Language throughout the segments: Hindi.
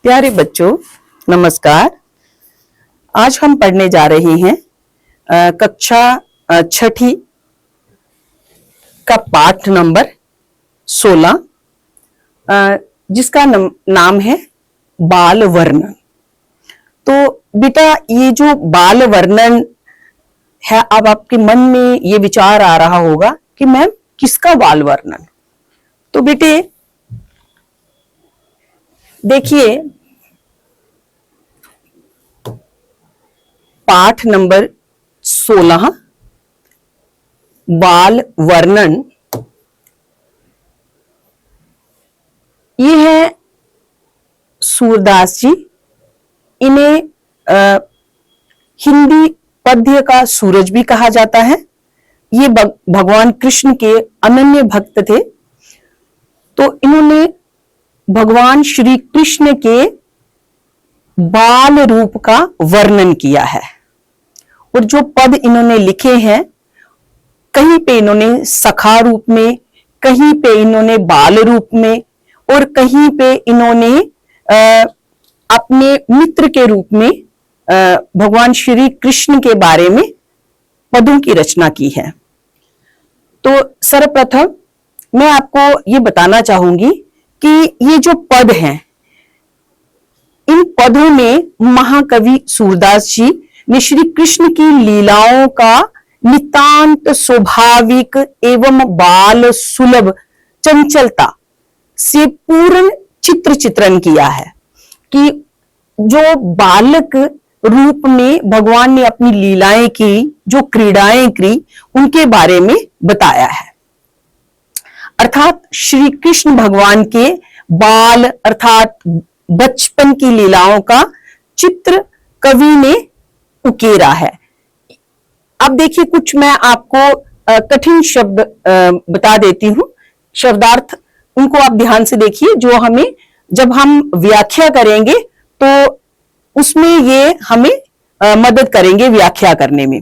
प्यारे बच्चों, नमस्कार। आज हम पढ़ने जा रहे हैं कक्षा छठी का पाठ नंबर 16, जिसका नाम है बाल वर्णन। तो बेटा, ये जो बाल वर्णन है, अब आपके मन में ये विचार आ रहा होगा कि मैम किसका बाल वर्णन। तो बेटे देखिए, पाठ नंबर 16 बाल वर्णन, ये है सूरदास जी। इन्हें हिंदी पद्य का सूरज भी कहा जाता है। ये भगवान कृष्ण के अनन्य भक्त थे। तो इन्होंने भगवान श्री कृष्ण के बाल रूप का वर्णन किया है। और जो पद इन्होंने लिखे हैं, कहीं पे इन्होंने सखा रूप में, कहीं पे इन्होंने बाल रूप में, और कहीं पे इन्होंने अपने मित्र के रूप में भगवान श्री कृष्ण के बारे में पदों की रचना की है। तो सर्वप्रथम मैं आपको ये बताना चाहूंगी कि ये जो पद हैं, इन पदों में महाकवि सूरदास जी ने श्री कृष्ण की लीलाओं का नितांत स्वाभाविक एवं बाल सुलभ चंचलता से पूर्ण चित्रण किया है कि जो बालक रूप में भगवान ने अपनी लीलाएं की, जो क्रीड़ाएं की, उनके बारे में बताया है। अर्थात श्री कृष्ण भगवान के बाल अर्थात बचपन की लीलाओं का चित्र कवि ने उकेरा है। अब देखिए, कुछ मैं आपको कठिन शब्द बता देती हूं, शब्दार्थ उनको आप ध्यान से देखिए, जो हमें जब हम व्याख्या करेंगे तो उसमें ये हमें मदद करेंगे व्याख्या करने में।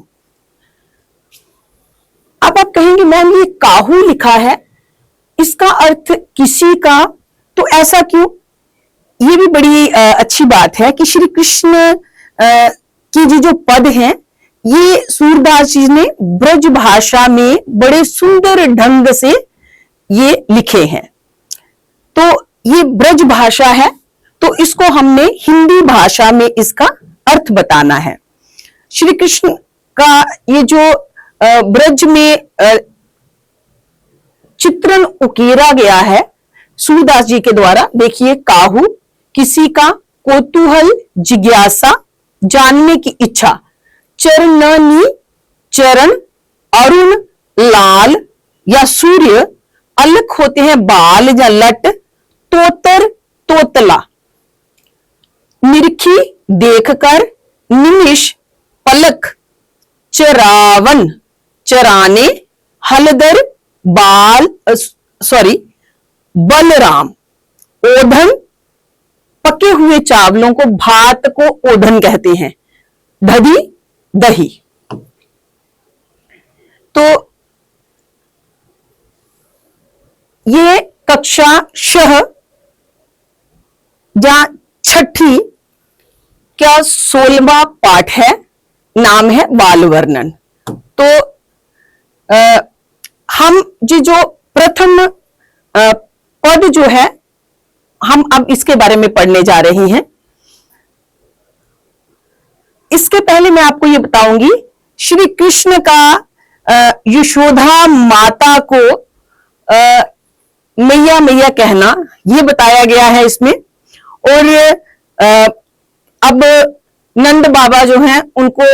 अब आप कहेंगे मैम ये काहू लिखा है, इसका अर्थ किसी का, तो ऐसा क्यों? ये भी बड़ी अच्छी बात है कि श्री कृष्ण की जो पद हैं, ये सूरदास जी ने ब्रज भाषा में बड़े सुंदर ढंग से ये लिखे हैं। तो ये ब्रज भाषा है, तो इसको हमने हिंदी भाषा में इसका अर्थ बताना है। श्री कृष्ण का ये जो ब्रज में चित्रण उकेरा गया है सूरदास जी के द्वारा, देखिए, काहू किसी का कौतूहल, जिज्ञासा, जानने की इच्छा, चरणनी चरण, अरुण लाल या सूर्य, अलख होते हैं बाल या लट, तोतर तोतला, निरखी देखकर, निमिष पलक, चरावन चराने, हलदर बलराम, ओढ़न पके हुए चावलों को, भात को ओढ़न कहते हैं, दधी दही। तो ये कक्षा शह या छठी क्या 16वां पाठ है, नाम है बाल वर्णन। तो हम जो प्रथम पद जो है, हम अब इसके बारे में पढ़ने जा रहे हैं। इसके पहले मैं आपको ये बताऊंगी, श्री कृष्ण का यशोदा माता को मैया मैया कहना, ये बताया गया है इसमें। और अब नंद बाबा जो हैं, उनको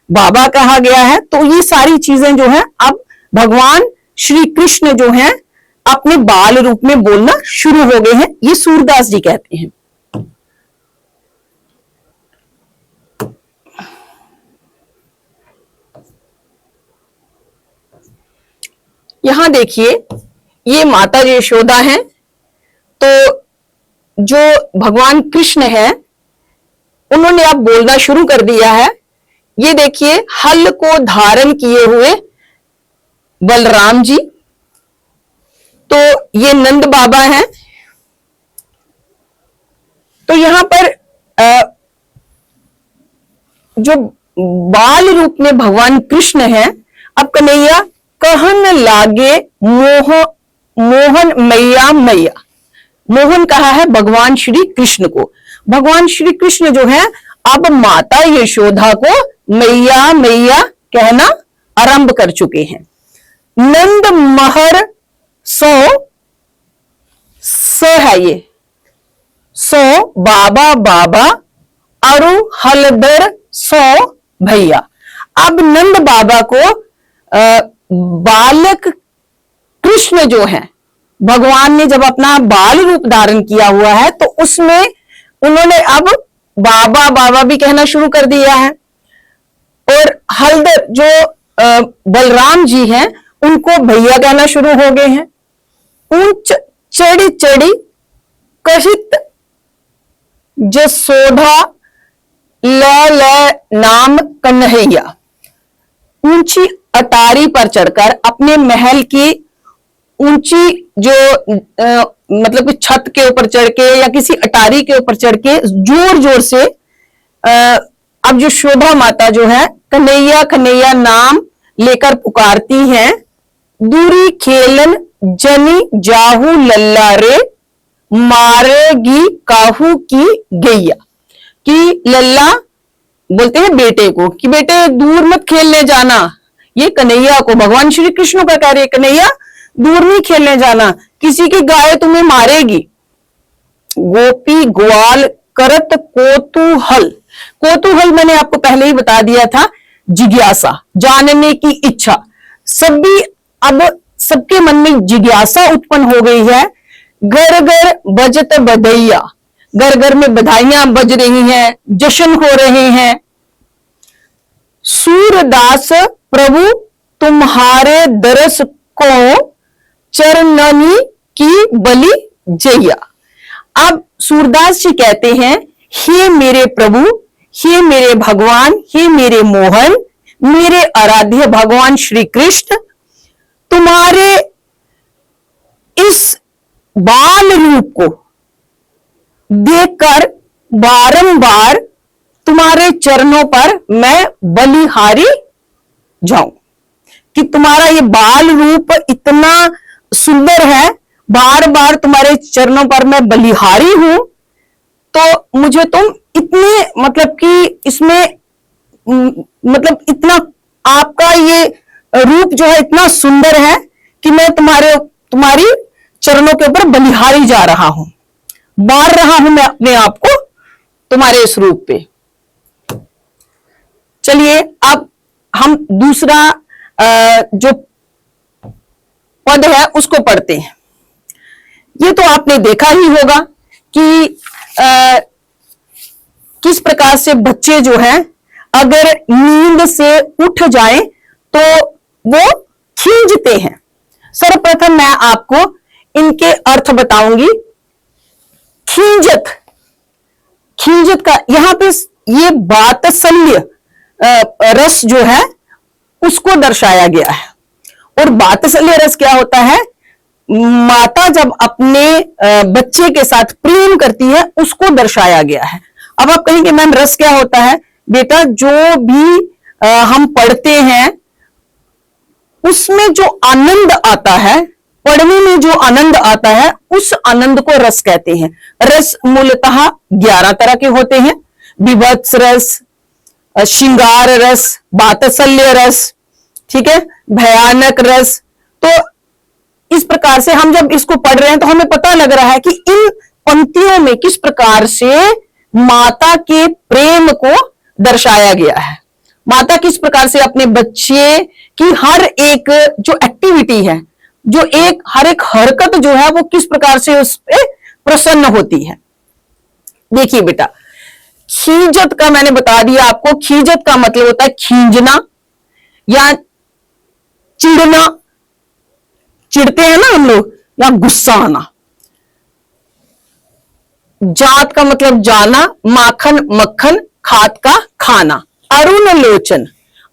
बाबा कहा गया है। तो ये सारी चीजें जो हैं, अब भगवान श्री कृष्ण जो हैं अपने बाल रूप में बोलना शुरू हो गए हैं, ये सूरदास जी कहते हैं। यहां देखिए, ये माता यशोदा हैं। तो जो भगवान कृष्ण है, उन्होंने अब बोलना शुरू कर दिया है। ये देखिए, हल को धारण किए हुए बलराम जी, तो ये नंद बाबा हैं। तो यहां पर जो बाल रूप में भगवान कृष्ण है, अब कन्हैया कहन लागे मोहन मैया मैया। मोहन कहा है भगवान श्री कृष्ण को। भगवान श्री कृष्ण जो है अब माता यशोदा को मैया मैया कहना आरंभ कर चुके हैं। नंद महर सो है ये, सो बाबा बाबा अरु हलदर सो भैया। अब नंद बाबा को बालक कृष्ण जो है, भगवान ने जब अपना बाल रूप धारण किया हुआ है तो उसमें उन्होंने अब बाबा बाबा भी कहना शुरू कर दिया है। और हलदर जो बलराम जी हैं उनको भैया कहना शुरू हो गए हैं। ऊंच चढ़ी चढ़ी कहित जसोधा ल नाम कन्हैया। ऊंची अटारी पर चढ़कर अपने महल की ऊंची जो मतलब कि छत के ऊपर चढ़ के या किसी अटारी के ऊपर चढ़ के जोर जोर से अब जो शोभा माता जो है कन्हैया कन्हैया नाम लेकर पुकारती हैं। दूरी खेलन जनी जाहू लल्ला रे मारेगी काहू की गैया। कि लल्ला बोलते हैं बेटे को कि बेटे दूर मत खेलने जाना। ये कन्हैया को भगवान श्री कृष्ण का कार्य, कन्हैया दूर नहीं खेलने जाना, किसी की गाय तुम्हें मारेगी। गोपी ग्वाल करत कोतूहल। कोतूहल मैंने आपको पहले ही बता दिया था, जिज्ञासा, जानने की इच्छा। सभी अब सबके मन में जिज्ञासा उत्पन्न हो गई है। घर घर बजत बधैया, घर घर में बधाइयां बज रही हैं, जश्न हो रहे हैं। सूरदास प्रभु तुम्हारे दरस को चरणनी की बलि जैया। अब सूरदास जी कहते हैं, हे मेरे प्रभु, हे मेरे भगवान, हे मेरे मोहन, मेरे आराध्य भगवान श्री कृष्ण, तुम्हारे इस बाल रूप को देखकर बारंबार तुम्हारे चरणों पर मैं बलिहारी जाऊं। कि तुम्हारा ये बाल रूप इतना सुंदर है, बार बार तुम्हारे चरणों पर मैं बलिहारी हूं, तो मुझे तुम इतने मतलब कि इसमें मतलब इतना आपका ये रूप जो है इतना सुंदर है कि मैं तुम्हारी चरणों के ऊपर बलिहारी जा रहा हूं, बार रहा हूं मैं अपने आप को तुम्हारे इस रूप पे। चलिए अब हम दूसरा जो पद है उसको पढ़ते हैं। ये तो आपने देखा ही होगा कि किस प्रकार से बच्चे जो हैं अगर नींद से उठ जाएं तो वो खींचते हैं। सर्वप्रथम मैं आपको इनके अर्थ बताऊंगी। खींजत, खींजत का यहां पे ये वात्सल्य रस जो है उसको दर्शाया गया है। और वात्सल्य रस क्या होता है? माता जब अपने बच्चे के साथ प्रेम करती है उसको दर्शाया गया है। अब आप कहेंगे मैम रस क्या होता है? बेटा जो भी हम पढ़ते हैं उसमें जो आनंद आता है, पढ़ने में जो आनंद आता है उस आनंद को रस कहते हैं। रस मूलतः 11 तरह के होते हैं। विभत्स रस, श्रृंगार रस, वात्सल्य रस, ठीक है, भयानक रस। तो इस प्रकार से हम जब इसको पढ़ रहे हैं तो हमें पता लग रहा है कि इन पंक्तियों में किस प्रकार से माता के प्रेम को दर्शाया गया है। माता किस प्रकार से अपने बच्चे की हर एक जो एक्टिविटी है, जो हर एक हरकत जो है वो किस प्रकार से उस पे प्रसन्न होती है। देखिए बेटा, खींजत का मैंने बता दिया आपको। खींजत का मतलब होता है खींचना या चिढ़ना। चिढ़ते हैं ना हम लोग, या गुस्सा आना। जात का मतलब जाना, माखन मक्खन, खात का खाना। अरुण लोचन,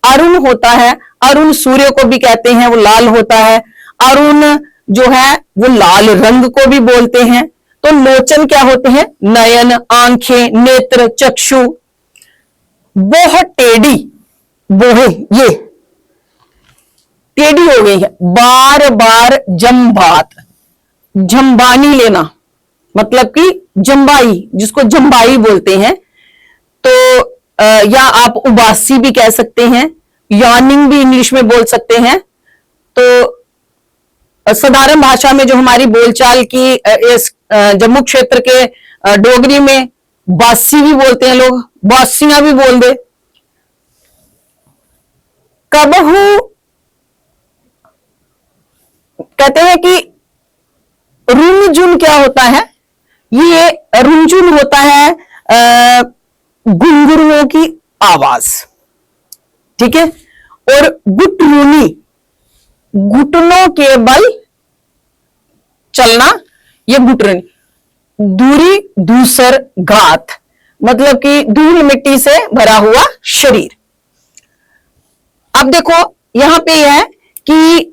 अरुण होता है, अरुण सूर्य को भी कहते हैं, वो लाल होता है। अरुण जो है वो लाल रंग को भी बोलते हैं। तो लोचन क्या होते हैं? नयन, आंखें, नेत्र, चक्षु। बोह टेढ़ी, बोहे ये टेढ़ी हो गई है। बार बार जम्बात, जम्बानी लेना, मतलब कि जम्बाई, जिसको जम्बाई बोलते हैं। तो या आप उबासी भी कह सकते हैं, यॉर्निंग भी इंग्लिश में बोल सकते हैं। तो साधारण भाषा में जो हमारी बोलचाल की इस जम्मू क्षेत्र के डोगरी में बासी भी बोलते हैं लोग, बासियां भी बोल दे। कबहू कहते हैं कि रुनझुन क्या होता है? ये रुनझुन होता है घुंघरुओं की आवाज, ठीक है। और गुटरूनी, घुटनों के बल चलना, ये गुटरूनी। दूरी दूसर घात, मतलब कि धूल मिट्टी से भरा हुआ शरीर। अब देखो यहां पे है कि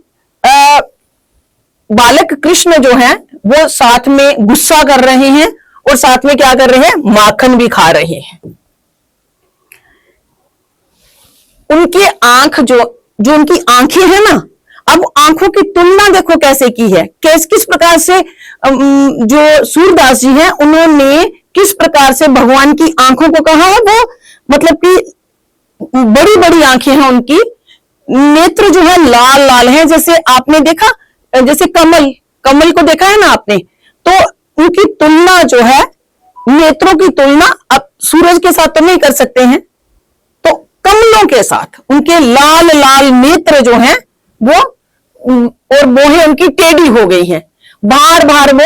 बालक कृष्ण जो है वो साथ में गुस्सा कर रहे हैं और साथ में क्या कर रहे हैं? माखन भी खा रहे हैं। उनकी आंख जो उनकी आंखें हैं ना, अब आंखों की तुलना देखो कैसे की है, किस प्रकार से जो सूरदास जी हैं उन्होंने किस प्रकार से भगवान की आंखों को कहा है। वो मतलब कि बड़ी बड़ी आंखें हैं उनकी, नेत्र जो है लाल लाल हैं, जैसे आपने देखा, जैसे कमल को देखा है ना आपने, तो उनकी तुलना जो है, नेत्रों की तुलना अब सूरज के साथ तो नहीं कर सकते हैं, तो कमलों के साथ उनके लाल लाल नेत्र जो हैं वो, और बोहें उनकी टेढ़ी हो गई हैं। बार बार वो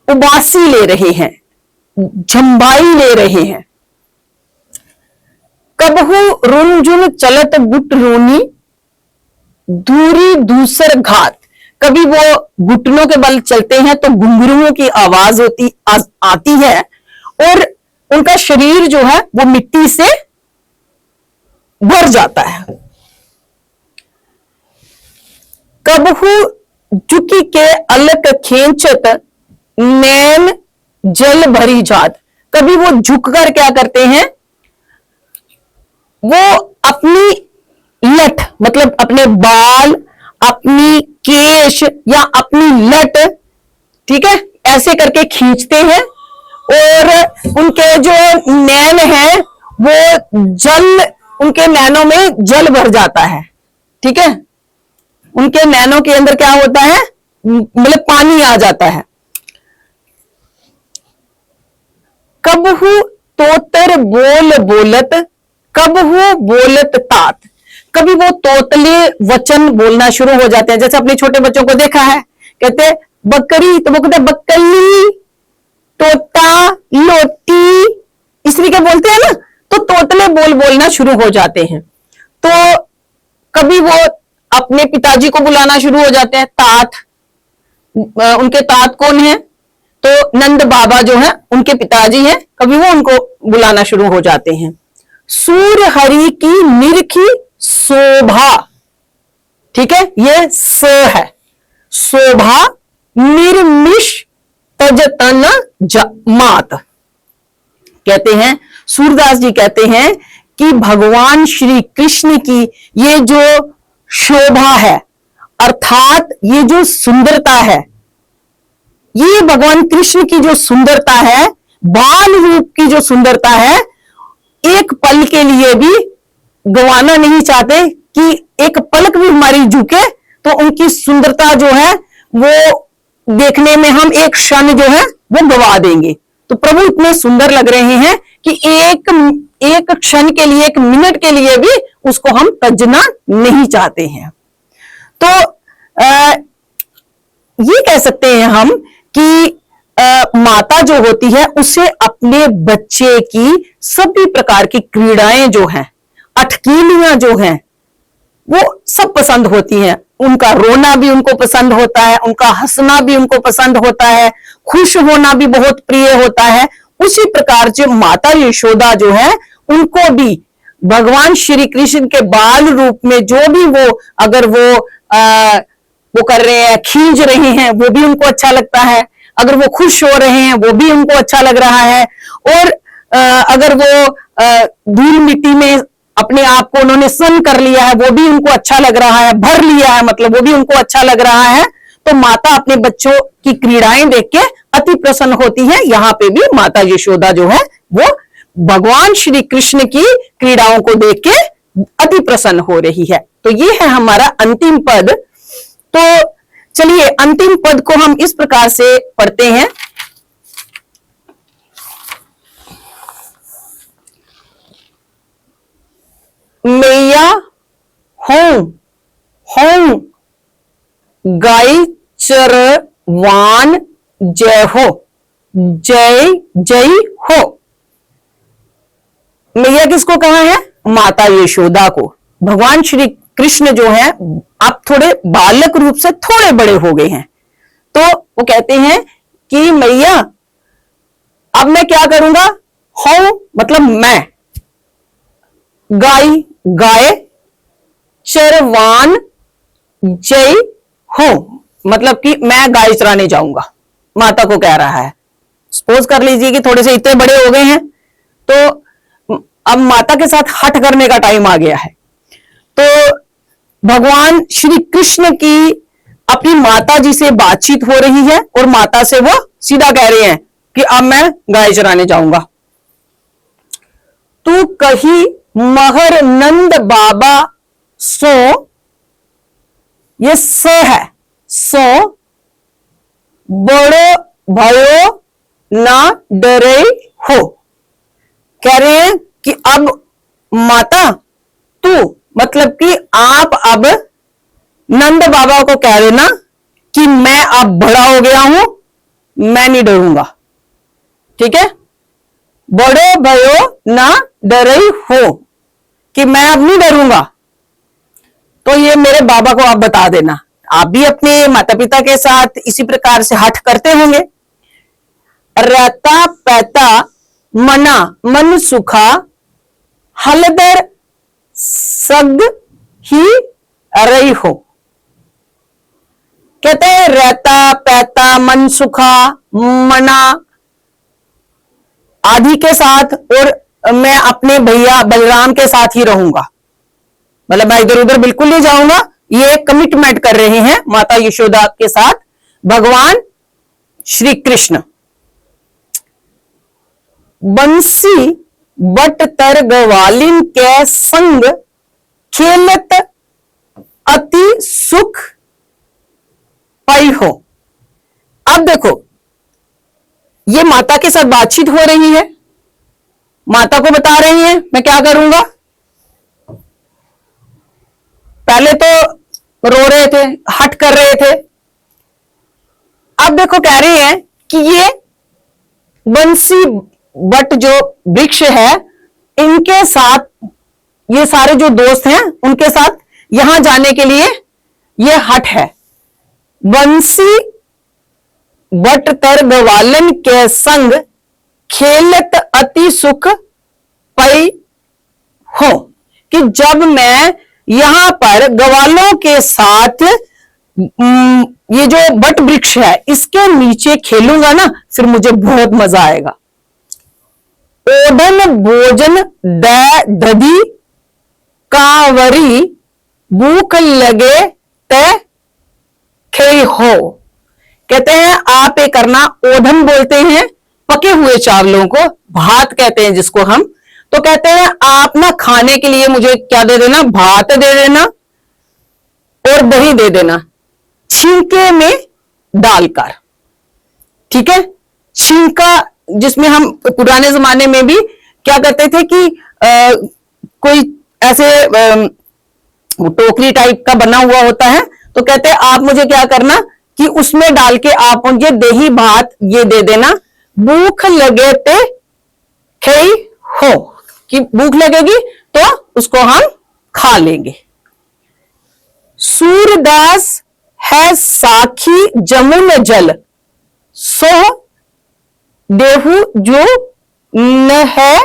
उबासी ले रहे हैं, झंबाई ले रहे हैं। कबहू रुनझुन चलत गुट रोनी, दूरी दूसर घात। कभी वो घुटनों के बल चलते हैं तो घुंघरुओं की आवाज आती है और उनका शरीर जो है वो मिट्टी से भर जाता है। कबहू झुकी के अलग खींचत, नैन जल भरी जात। कभी वो झुककर क्या करते हैं, वो अपनी लट, मतलब अपने बाल, अपनी केश या अपनी लट, ठीक है, ऐसे करके खींचते हैं और उनके जो नैन है वो जल, उनके नैनों में जल भर जाता है, ठीक है। उनके नैनों के अंदर क्या होता है, मतलब पानी आ जाता है। कबहू तोतर बोल बोलत, कबहू बोलत तात। कभी वो तोतले वचन बोलना शुरू हो जाते हैं, जैसे अपने छोटे बच्चों को देखा है, कहते बकरी तो वो कहते बकली, तोता, लोटी, इस तरीके बोलते हैं ना, तो तोतले बोलना शुरू हो जाते हैं। तो कभी वो अपने पिताजी को बुलाना शुरू हो जाते हैं, तात। उनके तात कौन है? तो नंद बाबा जो है उनके पिताजी हैं, कभी वो उनको बुलाना शुरू हो जाते हैं। सूर्य हरि की निरखी शोभा, ठीक है, ये स है, शोभा निर्मिश तजतन मात। कहते हैं, सूरदास जी कहते हैं कि भगवान श्री कृष्ण की ये जो शोभा है, अर्थात ये जो सुंदरता है, ये भगवान कृष्ण की जो सुंदरता है, बाल रूप की जो सुंदरता है, एक पल के लिए भी गंवाना नहीं चाहते कि एक पलक भी हमारी झुके तो उनकी सुंदरता जो है वो देखने में हम एक क्षण जो है वो गवा देंगे। तो प्रभु इतने सुंदर लग रहे हैं कि एक क्षण के लिए, एक मिनट के लिए भी उसको हम तजना नहीं चाहते हैं। तो ये कह सकते हैं हम कि माता जो होती है उसे अपने बच्चे की सभी प्रकार की क्रीड़ाएं जो हैं, अटकीलियां जो हैं, वो सब पसंद होती हैं। उनका रोना भी उनको पसंद होता है, उनका हंसना भी उनको पसंद होता है, खुश होना भी बहुत प्रिय होता है। उसी प्रकार जो माता यशोदा जो है, उनको भी भगवान श्री कृष्ण के बाल रूप में जो भी वो, अगर वो कर रहे हैं, खींच रहे हैं, वो भी उनको अच्छा लगता है। अगर वो खुश हो रहे हैं वो भी उनको अच्छा लग रहा है, और अगर वो धूल मिट्टी में अपने आप को उन्होंने सन कर लिया है वो भी उनको अच्छा लग रहा है, भर लिया है मतलब वो भी उनको अच्छा लग रहा है, तो माता अपने बच्चों की क्रीड़ाएं देख के अति प्रसन्न होती है। यहाँ पे भी माता यशोदा जो है वो भगवान श्री कृष्ण की क्रीड़ाओं को देख के अति प्रसन्न हो रही है। तो ये है हमारा अंतिम पद। तो चलिए अंतिम पद को हम इस प्रकार से पढ़ते हैं। मैया हों गाय चरवान जय हो, जय जय हो। मैया किसको कहा है? माता यशोदा को। भगवान श्री कृष्ण जो है आप थोड़े बालक रूप से थोड़े बड़े हो गए हैं, तो वो कहते हैं कि मैया अब मैं क्या करूंगा? हो मतलब मैं, गाय चरवान जय हो मतलब कि मैं गाय चराने जाऊंगा, माता को कह रहा है। सपोज कर लीजिए कि थोड़े से इतने बड़े हो गए हैं, तो अब माता के साथ हठ करने का टाइम आ गया है। तो भगवान श्री कृष्ण की अपनी माता जी से बातचीत हो रही है और माता से वो सीधा कह रहे हैं कि अब मैं गाय चराने जाऊंगा। तू कही महर नंद बाबा सो, ये स है, सो बड़ो भयो ना डरे हो। कह रहे हैं कि अब माता तू मतलब कि आप अब नंद बाबा को कह देना कि मैं अब बड़ा हो गया हूं, मैं नहीं डरूंगा। ठीक है, बड़ो भयो ना डरे हो कि मैं अब नहीं डरूंगा। तो ये मेरे बाबा को आप बता देना। आप भी अपने माता पिता के साथ इसी प्रकार से हठ करते होंगे। रता पैता मना मन सुखा, हलदर सग ही रही हो। कहते हैं रहता पैता मन सुखा, मना आदि के साथ, और मैं अपने भैया बलराम के साथ ही रहूंगा, मतलब मैं इधर उधर बिल्कुल नहीं जाऊंगा। ये कमिटमेंट कर रहे हैं माता यशोदा के साथ भगवान श्री कृष्ण। बंसी बट तर गवालिन के संग खेलत अति सुख पाई हो। अब देखो ये माता के साथ बातचीत हो रही है, माता को बता रही है मैं क्या करूंगा। पहले तो रो रहे थे, हट कर रहे थे, अब देखो कह रही है कि ये बंसी बट जो वृक्ष है इनके साथ, ये सारे जो दोस्त हैं उनके साथ यहां जाने के लिए ये हट है। बंसी बट तर गवालन के संग खेलत अति सुख पई हो, कि जब मैं यहां पर गवालों के साथ ये जो बट वृक्ष है इसके नीचे खेलूंगा ना, फिर मुझे बहुत मजा आएगा। ओढ़न भोजन दधी कांवरी, भूख लगे ते खे हो। कहते हैं आप ये करना, ओढ़न बोलते हैं पके हुए चावलों को, भात कहते हैं जिसको हम। तो कहते हैं आप ना खाने के लिए मुझे क्या दे देना, भात दे देना और दही दे देना, छींके में डालकर। ठीक है, छींका जिसमें हम पुराने जमाने में भी क्या करते थे कि कोई ऐसे टोकरी टाइप का बना हुआ होता है, तो कहते हैं आप मुझे क्या करना कि उसमें डाल के आप मुझे दही भात ये दे देना, भूख लगे ते खेई हो, कि भूख लगेगी तो उसको हम खा लेंगे। सूरदास है साखी जमुन जल, सो देहु जो नहे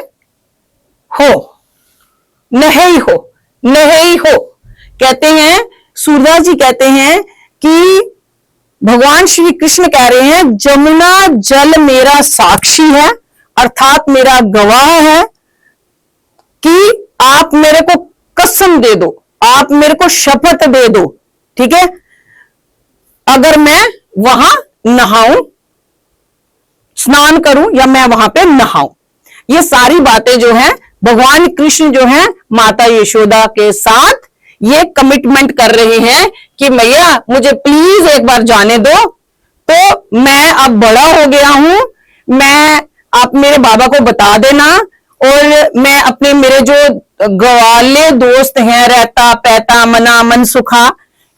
हो, नहे हो, नहे हो। कहते हैं सूरदास जी कहते हैं कि भगवान श्री कृष्ण कह रहे हैं जमुना जल मेरा साक्षी है, अर्थात मेरा गवाह है कि आप मेरे को कसम दे दो, आप मेरे को शपथ दे दो, ठीक है, अगर मैं वहां नहाऊं, स्नान करूं या मैं वहां पे नहाऊं। ये सारी बातें जो है भगवान कृष्ण जो है माता यशोदा के साथ ये कमिटमेंट कर रहे हैं कि मैया मुझे प्लीज एक बार जाने दो, तो मैं अब बड़ा हो गया हूं, मैं आप मेरे बाबा को बता देना, और मैं अपने मेरे जो गवाले दोस्त हैं रहता पैता मना मनसुखा,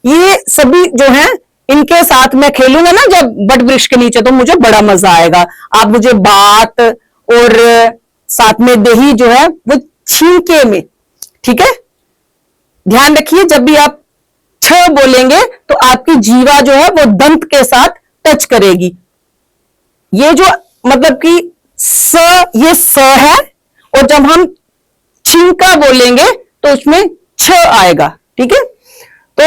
ये सभी जो हैं इनके साथ मैं खेलूंगा ना जब बट वृक्ष के नीचे, तो मुझे बड़ा मजा आएगा। आप मुझे बात और साथ में दही जो है वो छींके में, ठीक है, ध्यान रखिए जब भी आप छ बोलेंगे तो आपकी जीवा जो है वो दंत के साथ टच करेगी। ये जो मतलब कि ये स है, और जब हम छींका बोलेंगे तो उसमें छ आएगा, ठीक है। तो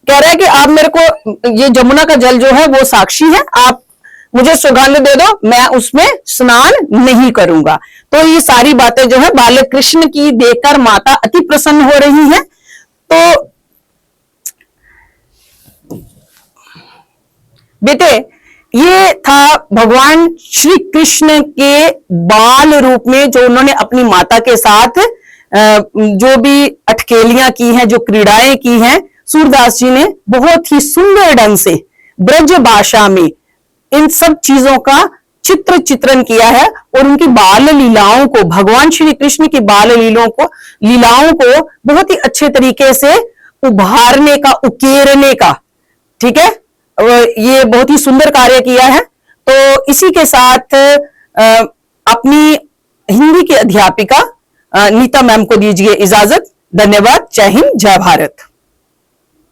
कह रहा है कि आप मेरे को ये जमुना का जल जो है वो साक्षी है, आप मुझे सौगंध दे दो, मैं उसमें स्नान नहीं करूंगा। तो ये सारी बातें जो है बालक कृष्ण की देखकर माता अति प्रसन्न हो रही है। तो बेटे ये था भगवान श्री कृष्ण के बाल रूप में जो उन्होंने अपनी माता के साथ जो भी अटकेलियां की हैं, जो क्रीड़ाएं की हैं, सूरदास जी ने बहुत ही सुंदर ढंग से ब्रज भाषा में इन सब चीजों का चित्रण किया है, और उनकी बाल लीलाओं को, भगवान श्री कृष्ण की बाल लीलाओं को बहुत ही अच्छे तरीके से उभारने का, उकेरने का, ठीक है, ये बहुत ही सुंदर कार्य किया है। तो इसी के साथ अपनी हिंदी की अध्यापिका नीता मैम को दीजिए इजाजत। धन्यवाद। जय हिंद, जय भारत।